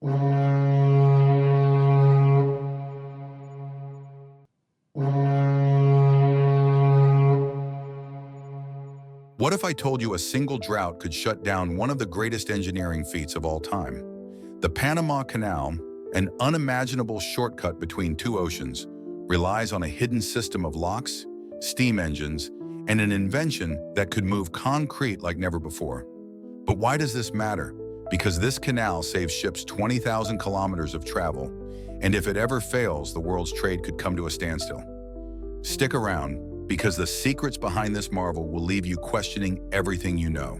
What if I told you a single drought could shut down one of the greatest engineering feats of all time? The Panama Canal, an unimaginable shortcut between two oceans, relies on a hidden system of locks, steam engines, and an invention that could move concrete like never before. But why does this matter? Because this canal saves ships 20,000 kilometers of travel, and if it ever fails, the world's trade could come to a standstill. Stick around, because the secrets behind this marvel will leave you questioning everything you know.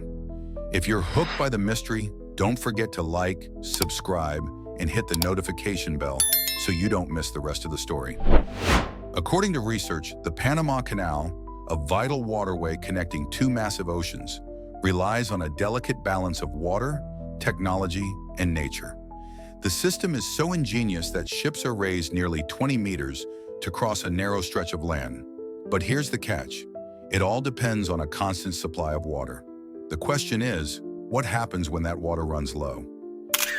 If you're hooked by the mystery, don't forget to like, subscribe, and hit the notification bell so you don't miss the rest of the story. According to research, the Panama Canal, a vital waterway connecting two massive oceans, relies on a delicate balance of water, technology, and nature. The system is so ingenious that ships are raised nearly 20 meters to cross a narrow stretch of land. But here's the catch. It all depends on a constant supply of water. The question is, what happens when that water runs low?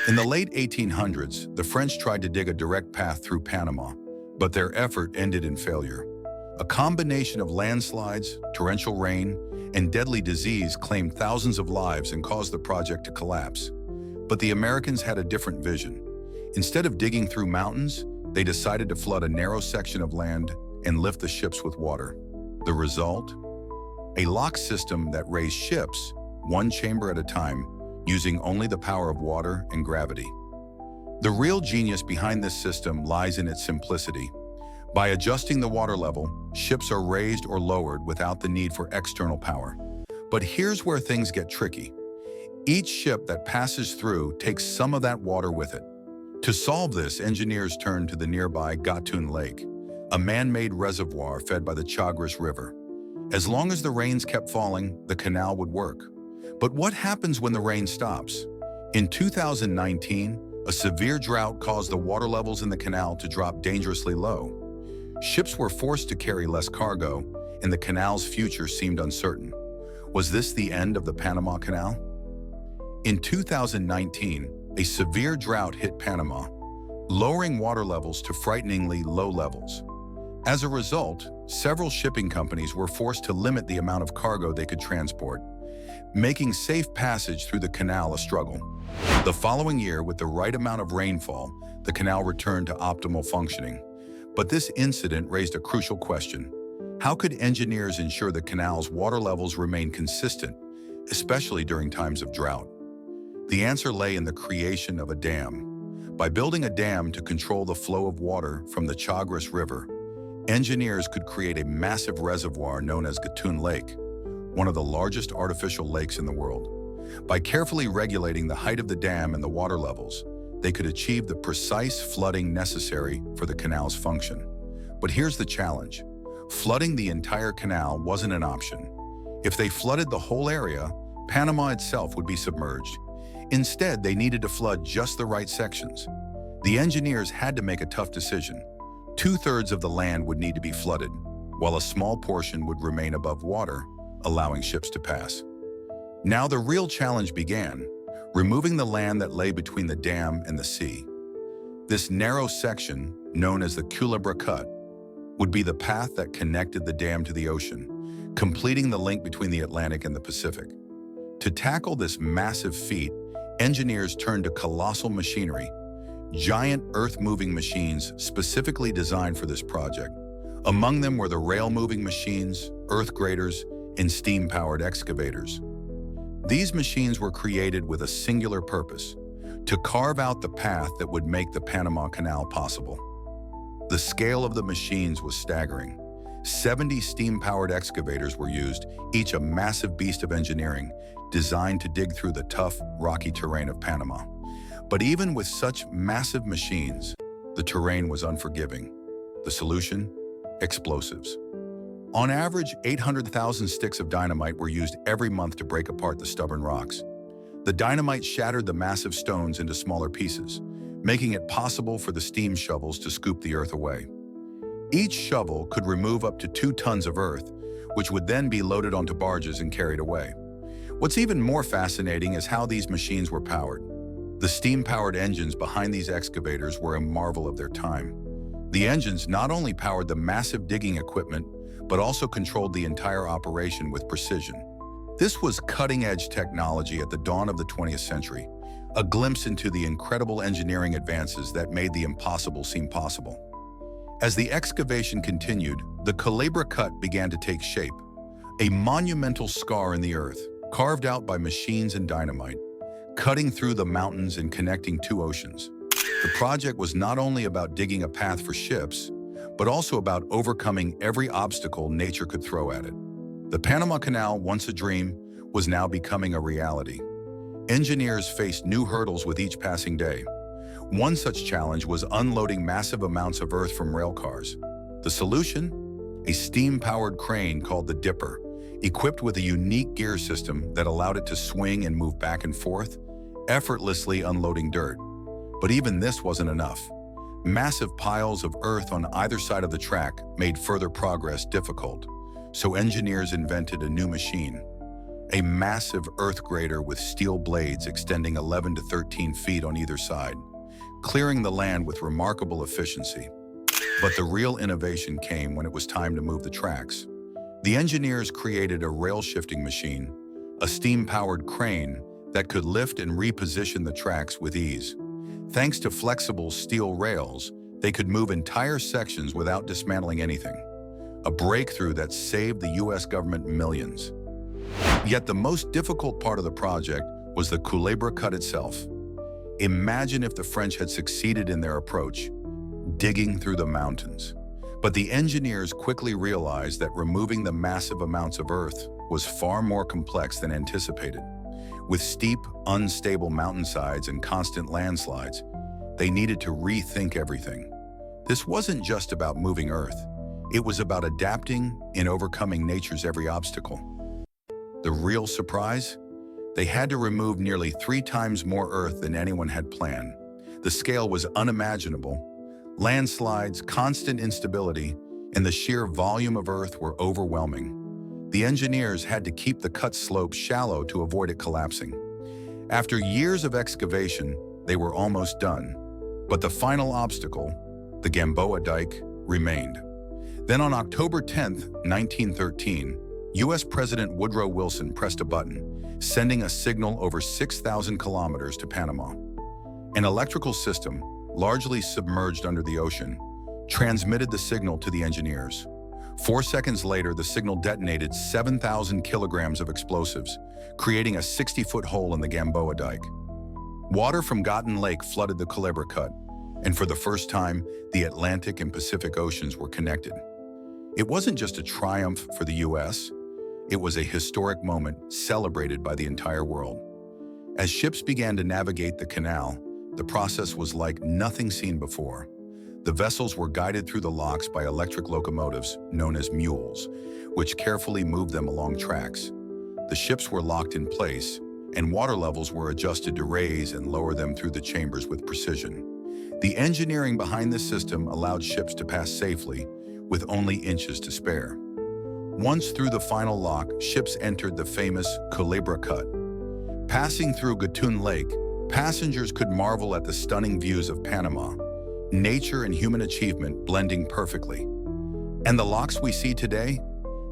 In the late 1800s, the French tried to dig a direct path through Panama, but their effort ended in failure. A combination of landslides, torrential rain, and deadly disease claimed thousands of lives and caused the project to collapse. But the Americans had a different vision. Instead of digging through mountains, they decided to flood a narrow section of land and lift the ships with water. The result? A lock system that raised ships, one chamber at a time, using only the power of water and gravity. The real genius behind this system lies in its simplicity. By adjusting the water level, ships are raised or lowered without the need for external power. But here's where things get tricky. Each ship that passes through takes some of that water with it. To solve this, engineers turned to the nearby Gatun Lake, a man-made reservoir fed by the Chagres River. As long as the rains kept falling, the canal would work. But what happens when the rain stops? In 2019, a severe drought caused the water levels in the canal to drop dangerously low. Ships were forced to carry less cargo, and the canal's future seemed uncertain. Was this the end of the Panama Canal? In 2019, a severe drought hit Panama, lowering water levels to frighteningly low levels. As a result, several shipping companies were forced to limit the amount of cargo they could transport, making safe passage through the canal a struggle. The following year, with the right amount of rainfall, the canal returned to optimal functioning. But this incident raised a crucial question. How could engineers ensure the canal's water levels remain consistent, especially during times of drought? The answer lay in the creation of a dam. By building a dam to control the flow of water from the Chagres River, engineers could create a massive reservoir known as Gatun Lake, one of the largest artificial lakes in the world. By carefully regulating the height of the dam and the water levels, they could achieve the precise flooding necessary for the canal's function. But here's the challenge. Flooding the entire canal wasn't an option. If they flooded the whole area, Panama itself would be submerged. Instead, they needed to flood just the right sections. The engineers had to make a tough decision. 2/3 of the land would need to be flooded, while a small portion would remain above water, allowing ships to pass. Now the real challenge began, removing the land that lay between the dam and the sea. This narrow section, known as the Culebra Cut, would be the path that connected the dam to the ocean, completing the link between the Atlantic and the Pacific. To tackle this massive feat, engineers turned to colossal machinery, giant earth-moving machines specifically designed for this project. Among them were the rail-moving machines, earth graders, and steam-powered excavators. These machines were created with a singular purpose: to carve out the path that would make the Panama Canal possible. The scale of the machines was staggering. 70 steam-powered excavators were used, each a massive beast of engineering, designed to dig through the tough, rocky terrain of Panama. But even with such massive machines, the terrain was unforgiving. The solution? Explosives. On average, 800,000 sticks of dynamite were used every month to break apart the stubborn rocks. The dynamite shattered the massive stones into smaller pieces, making it possible for the steam shovels to scoop the earth away. Each shovel could remove up to 2 tons of earth, which would then be loaded onto barges and carried away. What's even more fascinating is how these machines were powered. The steam-powered engines behind these excavators were a marvel of their time. The engines not only powered the massive digging equipment, but also controlled the entire operation with precision. This was cutting-edge technology at the dawn of the 20th century, a glimpse into the incredible engineering advances that made the impossible seem possible. As the excavation continued, the Culebra Cut began to take shape, a monumental scar in the earth, carved out by machines and dynamite, cutting through the mountains and connecting two oceans. The project was not only about digging a path for ships, but also about overcoming every obstacle nature could throw at it. The Panama Canal, once a dream, was now becoming a reality. Engineers faced new hurdles with each passing day. One such challenge was unloading massive amounts of earth from rail cars. The solution? A steam-powered crane called the Dipper, equipped with a unique gear system that allowed it to swing and move back and forth, effortlessly unloading dirt. But even this wasn't enough. Massive piles of earth on either side of the track made further progress difficult, so engineers invented a new machine, a massive earth grader with steel blades extending 11 to 13 feet on either side, clearing the land with remarkable efficiency. But the real innovation came when it was time to move the tracks. The engineers created a rail-shifting machine, a steam-powered crane that could lift and reposition the tracks with ease. Thanks to flexible steel rails, they could move entire sections without dismantling anything, a breakthrough that saved the U.S. government millions. Yet the most difficult part of the project was the Culebra Cut itself. Imagine if the French had succeeded in their approach, digging through the mountains. But the engineers quickly realized that removing the massive amounts of earth was far more complex than anticipated. With steep, unstable mountainsides and constant landslides, they needed to rethink everything. This wasn't just about moving earth. It was about adapting and overcoming nature's every obstacle. The real surprise? They had to remove nearly 3 times more earth than anyone had planned. The scale was unimaginable. Landslides, constant instability, and the sheer volume of earth were overwhelming. The engineers had to keep the cut slope shallow to avoid it collapsing. After years of excavation, they were almost done. But the final obstacle, the Gamboa Dike, remained. Then on October 10, 1913, U.S. President Woodrow Wilson pressed a button, sending a signal over 6,000 kilometers to Panama. An electrical system, largely submerged under the ocean, transmitted the signal to the engineers. 4 seconds later, the signal detonated 7,000 kilograms of explosives, creating a 60-foot hole in the Gamboa Dike. Water from Gotten Lake flooded the Culebra Cut, and for the first time, the Atlantic and Pacific Oceans were connected. It wasn't just a triumph for the U.S., it was a historic moment celebrated by the entire world. As ships began to navigate the canal, the process was like nothing seen before. The vessels were guided through the locks by electric locomotives, known as mules, which carefully moved them along tracks. The ships were locked in place, and water levels were adjusted to raise and lower them through the chambers with precision. The engineering behind this system allowed ships to pass safely, with only inches to spare. Once through the final lock, ships entered the famous Culebra Cut. Passing through Gatun Lake, passengers could marvel at the stunning views of Panama, nature and human achievement blending perfectly. And the locks we see today?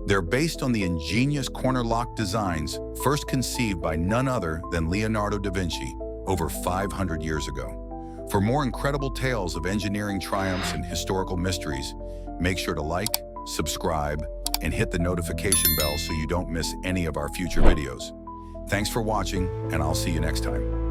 They're based on the ingenious corner lock designs first conceived by none other than Leonardo da Vinci over 500 years ago. For more incredible tales of engineering triumphs and historical mysteries, make sure to like, subscribe, and hit the notification bell so you don't miss any of our future videos. Thanks for watching, and I'll see you next time.